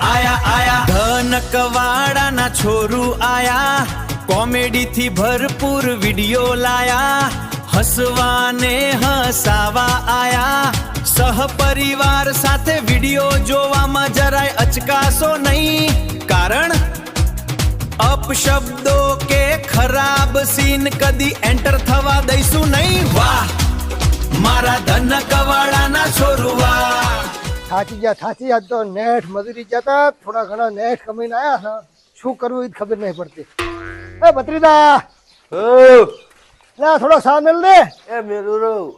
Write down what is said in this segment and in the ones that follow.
આયા આયા ધનકવાડાના છોરું આયા, કોમેડી થી ભરપૂર વિડિયો લાયા, હસવાને હસાવા આયા, સહપરિવાર સાથે વિડિયો જોવામાં જરાય અચકાશો નહીં, કારણ અપશબ્દો કે ખરાબ સીન કદી એન્ટર થવા દઈશું નહીં. વાહ મારા ધનકવાડાના છોરું વાહ. થાચી ગયા તો નેઠ મજૂરી જતા થોડા ઘણા નેઠ કમીને આયા છે. શું કરવું એ ખબર નહીં પડતી. એ ભત્રીદા ના થોડો સામેલ દે. એ મેલું રહું.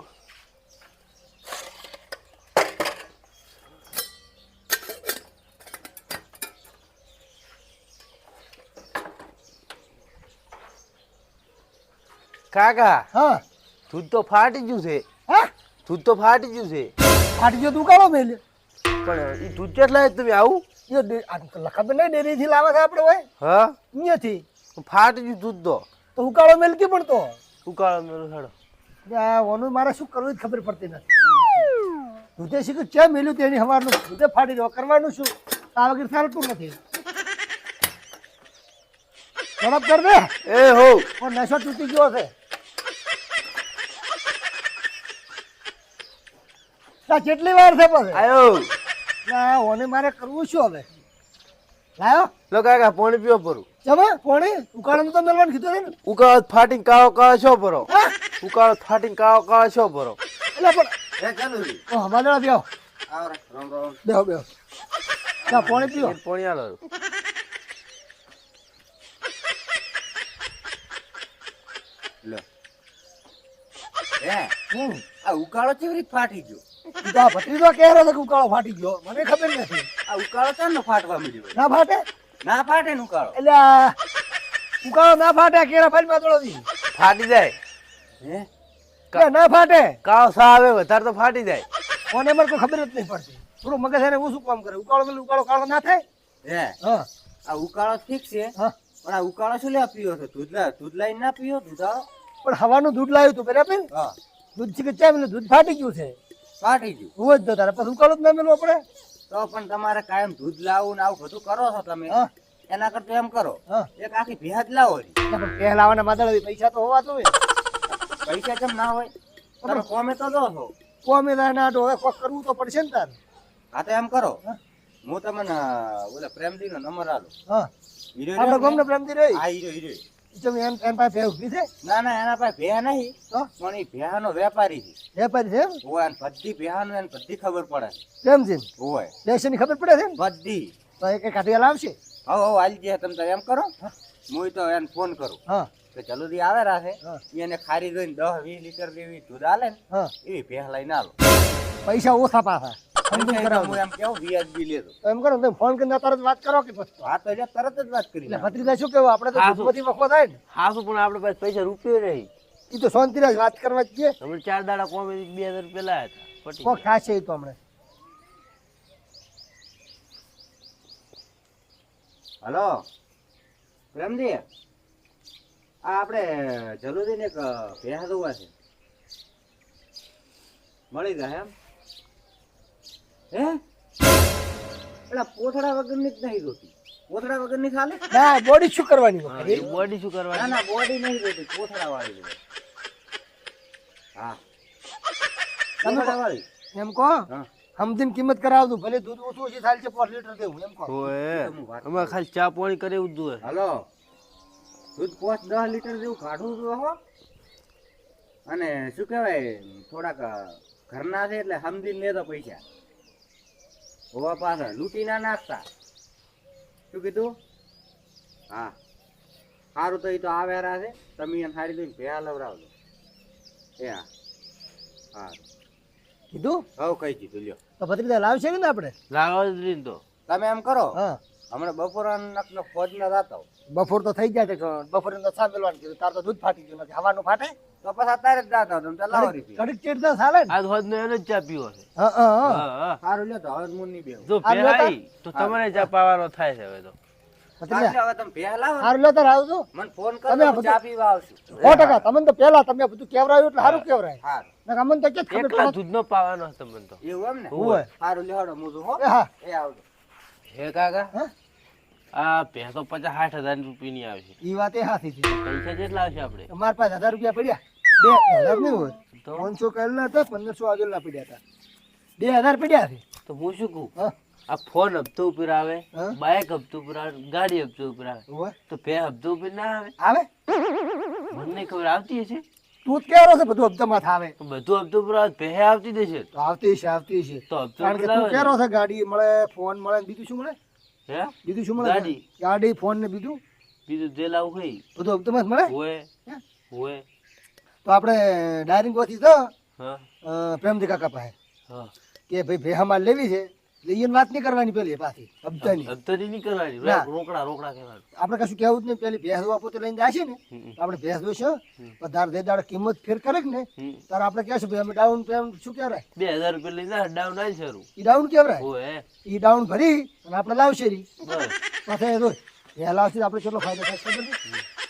કાકા હા દૂધ તો ફાટી ગયું છે. હા દૂધ તો ફાટી ગયું છે. ફાટી ગયો તું કાળો મેલ પણ એ દૂધ કેટલા તમે આવું ખબર નહીં ડેરી થી લાવે છે આપડે હોય હા અહીંયાથી ફાટી ગયું દૂધ તો ઉકાળો મેલ કે પણ તો ઉકાળો મેલું હેડો. ઓનું મારે શું કરવું જ ખબર પડતી નથી. દૂધે શીખું ચા મેલ્યું તેની હવારનું દૂધે ફાટી રહ્યો કરવાનું શું આ વગર ચાલતું નથી. ઝડપ કર દે. એ હો પણ નશો તૂટી ગયો છે. કેટલી વાર છે પછી આયો ઓને મારે કરવું શું હવે લાયો લો કાકા પાણી પીવો પરું. જમા પોણી ઉકાળવાનું તો મેલવાનું કીધું છે ને. ઉકાળો ફાટીને કાળો કાળો છો ભરો. ઉકાળો ફાટીને કાળો કાળો છો ભરો. એટલે પણ હમાદડા બેહો બેહો બેહો ચા પાણી પીઓ. પાણી આલો આ ઉકાળો કેવી રીતે ફાટી ગયો? ભત્રીજો કહે રહ્યો છે કે ઉકાળો ફાટી ગયો મને ખબર નથી. આ ઉકાળો કેમ ન ફાટવા મળ્યો? ના ફાટે ના ફાટે ને ઉકાળો. એટલે આ ઉકાળો ના ફાટે કેરા ફાઈલ માં તોડી ફાટી જાય. હે કે ના ફાટે કાળો સા આવે વધારે તો ફાટી જાય. કોને મને કોઈ ખબર જ નહીં પડતી. થોડું મગજ એને ઓછું કામ કરે. ઉકાળો મેં ઉકાળો કાળો ના થાય. હે હા આ ઉકાળો ઠીક છે હા પણ આ ઉકાળો શું લેવા પીવો છો? દૂધ લાઈને ના પીવો દૂધાળો? પણ હવાનું દૂધ લાવ્યું તું બરાબર. હા દૂધ છે કે ચા મેં દૂધ ફાટી ગયું છે. ફાટી ગયું હું જ દો તારે પછી ઉકાળો જ ના મેળવો આપણે. તો પણ તમારે કાયમ દૂધ લાવવું ને આવું બધું કરો છો તમે. હા એના કરતા એમ કરો હા એક આખી ભેજ લાવો રી. પણ પહેલા લાવવાના માદળ પૈસા તો હોવા જોઈએ. પૈસા કેમ ના હોય? તમે કોમે તો દો છો. કોમે ના હવે કોક કરવું તો પડશે ને તાર. હા તો એમ કરો હા. હું તમને ઓલા પ્રેમજી નો નંબર આલું. હા હીરો આપણે રહ્યો ગમને ને? પ્રેમથી રહી હા હીરો હીરો. તમે એન પાસે ભેગ ઉભી છે ના ના એના પાસે ભેહ નહીં તો પણ એ ભેહાનો વેપારી છે. વેપારી છે એમ હોય એને બધી ભેહાનું એને બધી ખબર પડે કેમ છે હોય લેશની ખબર પડે છે ને બધી. તો એક કાઢી લાવશે. હવે હવે હાલી જાય તમે તાર એમ કરો હું તો એને ફોન કરું હા કે જલ્દી આવે રાખે હા. એને ખારી જોઈને 10-20 લીટર જેવી દૂધ આલે ને હા એવી ભેહ લઈને આલો. પૈસા ઓછા પાછા હું એમ કેવું વ્યાજબી લેતો. તો એમ કરો ને તમે ફોન કરીને તરત વાત કરો કે પછી હા તો એટલે તરત જ વાત કરી એટલે નાખો. ભત્રીજા શું કેવું આપણે તો હા, દૂધમાંથી વખો થાય ને હા શું પણ આપણે પાસે પૈસા રૂપિયો રહી. એ તો શાંતિરાજ વાત કરવા જ છે. હમણાં 4 દાડા કોમેડી 2000 રૂપિયા લાયા હતા. પટી કોક ગયા. ખાશે એ તો હમણાં. હલો પ્રેમજી આ આપણે જરૂરી ને એક ભેહ દોવા છે મળી જાય એમ? હે એટલે પોથડા વગરની જ નહીં જોતી. પોથડા વગરની ચાલે? ના બોડી શું કરવાની હા, વખત એ બોડી શું ના કરવાની? ના બોડી નહીં જોતી પોથડા વાળી જોઈએ. હા પોથડા વાળી. એમ કહો હા સમજીને કિંમત કરાવતું ભલે દૂધ ઓછું ઓછી થાય છે 5 લીટર દેવું એમ કહો. ઓય અમે ખાલી ચા પાણી કરે એવું જ જોઈએ. હલો દૂધ 5-10 લીટર જેવું કાઢવું છું હો. અને શું કહેવાય થોડાક ઘરના છે એટલે સમજીને લેતો પૈસા હોવા પાછળ લૂંટી ના નાખતા. શું કીધું? હા સારું તો એ તો આવેરા છે તમે એને સારી દઈને ભેયા લવરાવજો. એ હા સારું કીધું હવે કઈ દીધું લ્યો. તો ભત્રીજા લાવશે ને આપણે. લાગવા જ નહીં તો. તમે એમ કરો હા હમણાં બપોરના ફોજ ના જાતા બપોર તો થઈ જાય છે બપોરે તો ચા મેલવાનું કીધું તાર તો દૂધ ફાટી ગયું નથી હવાનું ફાટે તો પછી અત્યારે જ જાતા તમે લાવો રીપી. કડીક ચેડ તો ચાલે ને. આજ હોદનો એને જ ચા પીવો છે. હા હા હા હા, હા. સારું લ્યો તો હવે હું નહીં બેહું. જો આ લ્યો તો. પહેરાઈ તો તમારે ચા પાવાનો થાય છે હવે તો. ભત્રીજા હવે તમે ભેહ લાવો ને. સારું લો તાર આવજો. મને ફોન તમે કરો આ હું બધું- ચા પીવા આવશું. 100% તમને તો પહેલા તમે બધું કેવરાયું એટલે સારું કેવરાય. સારું નકર અમને તો ક્યાં ખબર એકલા પડે. દૂધનો પાવાનો છે તમને તો. એવું એમ ને હોય. સારું લ્યો હેડો હું જો હો. એ હા એ આવજો. હે કાકા હા આ ભેંસ તો 50-60 હજાર રૂપિયાની આવશે. એ વાત એ હાથી છે. પૈસા કેટલા આવશે આપણે? અમારા પાસે 1000 રૂપિયા પડ્યા 2000 નહીં હોય તો 500 કરેલા હતા 1500 આગળના પડ્યા હતા 2000 પડ્યા છે. તો હું શું કહું, હા આ ફોન હપ્તો ઉપર આવે, હા. બાઇક હપ્તો ઉપર આવે, ગાડી હપ્તો ઉપર આવે, હોય તો ભે હપ્તો ઉપર ના આવે? આવે મને નહીં ખબર આવતી હશે. તું જ કહેરો છે બધું હપ્તામાં થાવે તો બધું હપ્તો ઉપર આવે ભે આવતી દેશે. તો આવતી છે તો હપ્તો કારણ કે ઉપર તું આવે કહેરો ને. છે ગાડી મળે ફોન મળે ને બીજું શું મળે હે બીજું શું મળે ગાડી. ગાડી ફોન ને બીજું બીજું જે લાવું હોય બધું હપ્તામાં જ મળે હોય હે? હોય. તો આપણે ડાયરિંગ ગોતી તો હા પ્રેમજી કાકા પાસે હા કે ભાઈ ભેહામાં લેવી છે એટલે એને વાત નહીં કરવાની પેલી પાછી હપ્તાની હપ્તાની નહીં કરવાની, ના. રોકડા રોકડા કહેવાનું. આપણે કશું કહેવું જ નહીં પેલી ભેંસ વાપો તો લઈને જાય ને હમ. તો આપણે ભેંસ દોશો ધાર દે દાડે કિંમત ફેર કરે કે ને હમ. તારે આપણે કહેશું ભાઈ અમે ડાઉન પેમેન્ટ શું કહેવાય 2000 રૂપિયા લઈને ડાઉન આવી શરૂ એ ડાઉન કહેવાય હોય. એ ડાઉન ભરી અને આપણે લાવશે રી બસ પાછા એ ભેં લાવશે તો આપણે કેટલો ફાયદો થાય ખબર છે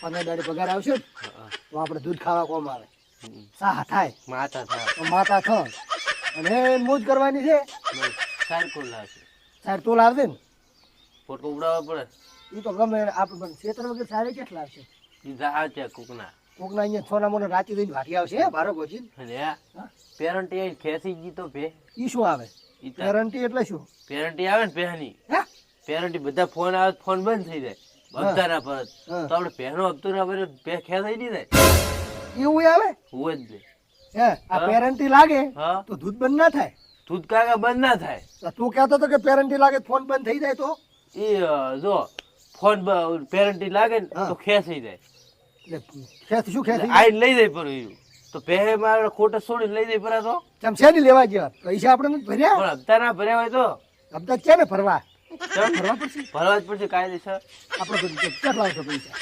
15 દાડે પગાર આવશે ને હા. તો આપણે દૂધ ખાવા કોમ આવે હમ. સાહ થાય માતા થાય તો માતા થ અને મોજ કરવાની છે બસ સારી કોણ લાવશે. સાહેબ તો લાવશે ને ફોટો ઉડાવવા પડે. એ તો ગમે આપણે ક્ષેત્ર વગર સારી કેટલા આવશે ઈ જહાજ છે કોકના. કોકના અહીંયા છોના મોના રાતી દઈને ભાટી આવશે હે ભારો ગોચીને અને આ પેરન્ટી આઈને ખેંચી ગઈ તો ભે. એ શું આવે ઈ તો ગેરંટી એટલે શું પેરન્ટી આવે ને ભેની. હે પેરન્ટી બધા ફોન આવે તો ફોન બંધ થઈ જાય બધાના પરત. હા. તો આપણે પહેનો હપ્તો ના ભરે ભે ખેંચાઈ નહીં જાય. એવું આવે હોય જ નહીં. હે આ હા. પેરન્ટી લાગે હા તો દૂધ બંધ ના થાય દૂધ કાકા બંધ ના થાય. તો તું કહેતો હતો કે પેરન્ટી લાગે તો ફોન બંધ થઈ જાય તો એ જો ફોન પેરન્ટી લાગે ને હા. તો ખેંચાઈ જાય. એટલે ખેંચ શું ખેંચ આઈને લઈ જાય પર ઈ. તો પહે મારે ખોટા છોડીને લઈ જાય પર તો ચમ શેની લેવા ગયા પૈસા આપણે નથી ભર્યા પણ હપ્તા ના ભર્યા હોય તો હપ્તા છે ને ફરવા ચમ ફરવા પડશે ભરવા જ પડશે કાયદેસર. આપણે કેટલા આવશે પૈસા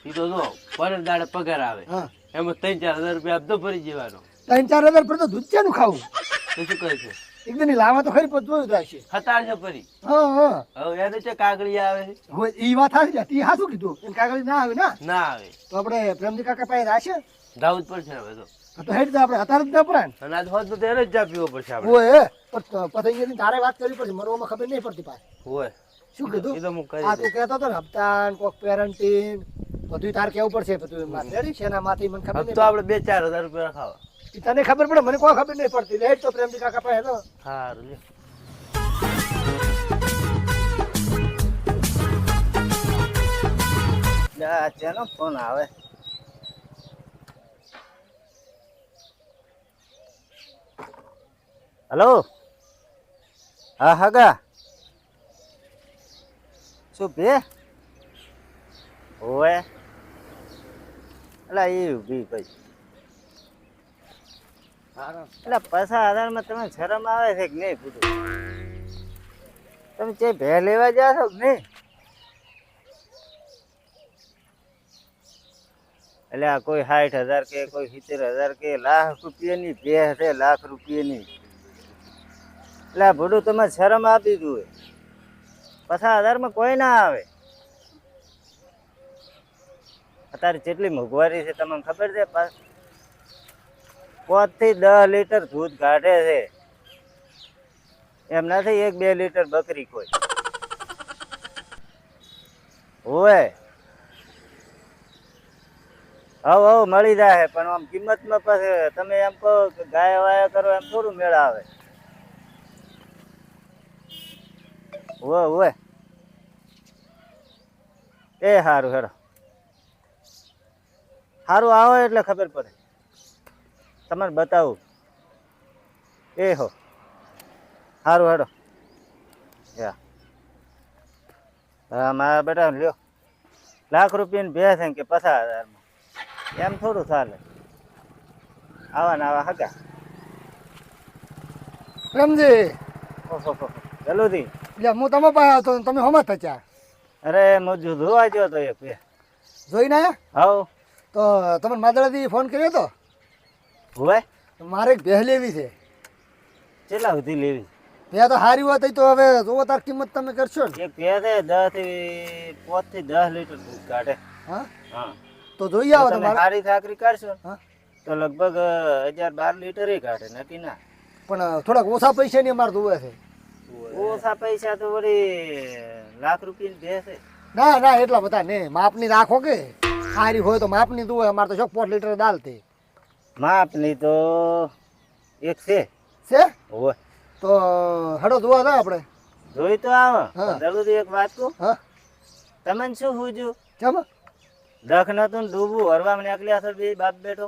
ઈ તો જો પર દાડે પગાર આવે હા એમાં 3-4 હજાર રૂપિયા હપ્તો ભરી જવાનો. 3-4 હજાર પર તો દૂધ ચાનું ખાવું તો શું કહે છે એકદમ લાવવા તો ખરી પણ જોયું થશે હતાર છે ફરી. હા હા હવે એને છે કાગળિયા આવે છે? હોય એ વાત હારી હતી હા શું કીધું એને કાગળ ના આવે ના ના આવે. તો આપણે પ્રેમજી કાકા પાસે રાશે જાવું જ પડશે હવે તો. તો હેડ આપણે અત્યારે જ ના પડાય અને આજ હોત તો તેને જ ચા પીવો પડશે આપણે. હોય પછી એની તારે વાત કરવી પડશે મને ખબર નહીં પડતી પાસે હોય શું કીધું એ તો હું કરી આ તું કહેતો હતો ને હપ્તા કોક પેરેન્ટિંગ બધું તારે કેવું પડશે બધું માથે રેડી છે એના માથી મને ખબર હપ્તો આપણે 2-4 હજાર રૂપિયા ખાવા. નહીં તને ખબર પડે મને કોઈ ખબર નહીં પડતી લેટ તો પ્રેમજી કાકા પાસે તો સારું લે. ચાલો ફોન આવે. હલો હા હગા શું ભે હોય એટલે એ ઉભી ભાઈ એટલે 50,000 માં તમે શરમ આવે છે કે નહીં પૂછું તમે જે ભે લેવા ગયા છો કે નહીં એટલે આ કોઈ 60,000 કે કોઈ 70,000 કે લાખ રૂપિયાની ભે છે લાખ રૂપિયાની એટલે આ ભૂડું તમે શરમ આપી દીધું હોય 50,000 માં કોઈ ના આવે અત્યારે કેટલી મોંઘવારી છે તમને ખબર છે 5 થી 10 લીટર દૂધ કાઢે છે એમ નથી 1-2 લીટર બકરી કોઈ હોય હવ મળી જાય પણ આમ કિંમતમાં પછી તમે એમ કહો કે ગાય વાયા કરો એમ થોડું મેળ આવે હોય એ સારું હેડો સારું આવો એટલે ખબર પડે તમારે બતાવું એ હો સારું હેડો હા મારા બેટા લ્યો લાખ રૂપિયાની ભેંસ છે કે 50,000 માં એમ થોડું ચાલે આવા ને આવા હગા પ્રેમજી ઓહો જલ્દી એટલે હું તમે પાસે આવતો તમે હમત થયા અરે મોજું ધોવા ગયો તો એક બે જોઈને આયા હાવ તો તમે માદળાથી ફોન કર્યો તો હોય મારે એક ભેહ લેવી છે કેટલા સુધી લેવી ભેહ તો સારી વાત તો હવે જોવો તાર કિંમત તમે કરશો ને એક ભેંસ છે 5 થી 10 લીટર દૂધ કાઢે હા હા તો જોઈ આવો તમે તમારે સારી સાકરી કાઢશો હા તો લગભગ 1000-12 લીટર કાઢે નક્કી ના પણ થોડાક ઓછા પૈસાની અમારે જોવે છે ઓછા પૈસા તો વળી લાખ રૂપિયા ભેસે. ના ના એટલા બધા ને માપની રાખો કે સારી હોય તો માપની તું હોય અમારે તો 5 લીટર દાલ તે માપની તો એક છે. છે હોય તો હડો જોવા ના આપણે જોઈ તો આવે. હા. જલ્દી એક વાત કહું, હા તમને શું પૂછ્યું? ચમ દખ નતું ને ડૂબું હરવામાં નીકળ્યા છો બે બાપ બેટો.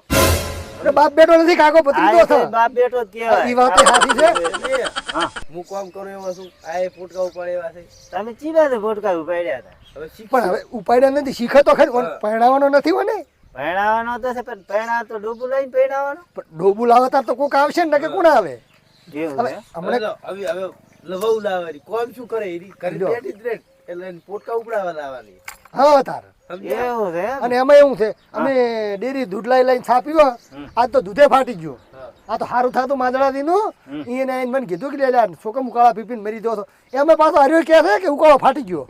અરે બાપ બેટો નથી કાકો પત્રી આ તો એ બાપ બેટો જ ઈ વાત એ સાચી છે. કહેવાય. હા. હું કામ કરું એવો છું આ એ ફૂટકા ઉપર એવા છે તમે ચીડા તો ભોટકા ઉપાડ્યા હતા. હવે શીખ પણ હવે ઉપાડ્યા નથી શીખે તો ખરી પણ પહેણાવાનો નથી હોય ને પહેણાવાનો તો છે પણ પહેણા તો ડૂબું લઈને પહેણાવાનો. પણ ડોબુ લાવે તાર તો કોક આવશે ને કે કોણ આવે એવું હવે છે. હમણે હવે લવઉ લાવવાની કોમ શું કરે એની કરી જો. બેઠી જ રે એટલે એને પોટકા ઉપડાવવા લાવવાની હા તાર સમજ્યા? એવું છે એમ? અને એમાં એવું છે અમે ડેરી દૂધ લઈને છાપ્યું આજ તો દૂધે ફાટી ગયો આ તો સારું થતું માદળા દીનું એને આઈને મને કીધું કે લે છોકમ ઉકાળા પીપીને મરી દો તો એમાં પાછો હર્યો કે છે કે ઉકાળો ફાટી ગયો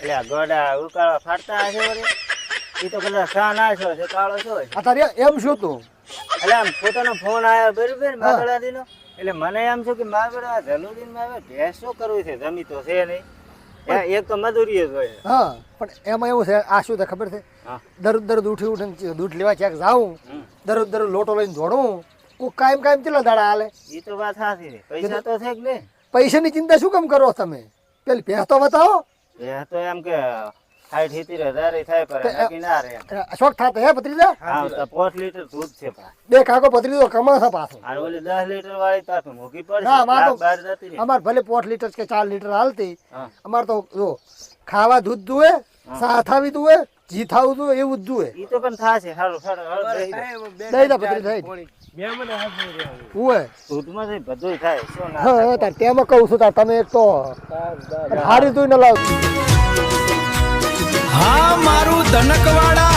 એટલે આ ગોડા ઉકાળા ફાટતા હશે વળી. ઈ તો કદાચ શા ના છો છે કાળો છો છે. આ તારે એમ શું તું એટલે આમ પોતાનો ફોન આવ્યો બરોબર માગડાદીનો. એટલે મને એમ છું કે માગડા જલુદીન માં હવે ભેંસ શું કરવું છે? જમી તો છે નહીં. એક તો મજૂરી જ હોય. હા પણ એમાં એવું છે આ શું છે ખબર છે હા. દરરોજ ઉઠી ઉઠીને દૂધ લેવા ક્યાંક જાઉં હમ. દરરોજ લોટો લઈને દોડું કોઈ કાયમ કેટલા દાડા હાલે ઈ તો વાત સાચી છે. પૈસા તો છે કે નહીં? પૈસાની ચિંતા શું કામ કરો તમે પેલી ભેંસ તો બતાવો એ તો એમ કે 60-70,000 થાય પર નક્કી ના રહે એમ. શોખ થતો હે પત્રીજા હા તો 5 લીટર દૂધ છે પા. બે કાકો પત્રીજો કમાશે પાછો આ ઓલી 10 લીટર વાળી પાછું મૂકી પડશે. ના, માર તો- લાખ બાર જતી રહે. અમાર ભલે 5 લીટર કે 4 લીટર હાલતી હા. અમાર તો જો ખાવા દૂધ દુએ સા થાવી દુએ જી થાવું દુએ એવું જ દુએ ઈ તો પણ થાશે. હારું હારું દઈ દો. દઈ દે પત્રી દઈ ઉએ દૂધમાં તો બધુંય થાય. શું ના હા થાય? હા તાર તેમાં કહું છું તાર તમે એક તો હારી તું ન લાવ હા મારું ધનકવાડા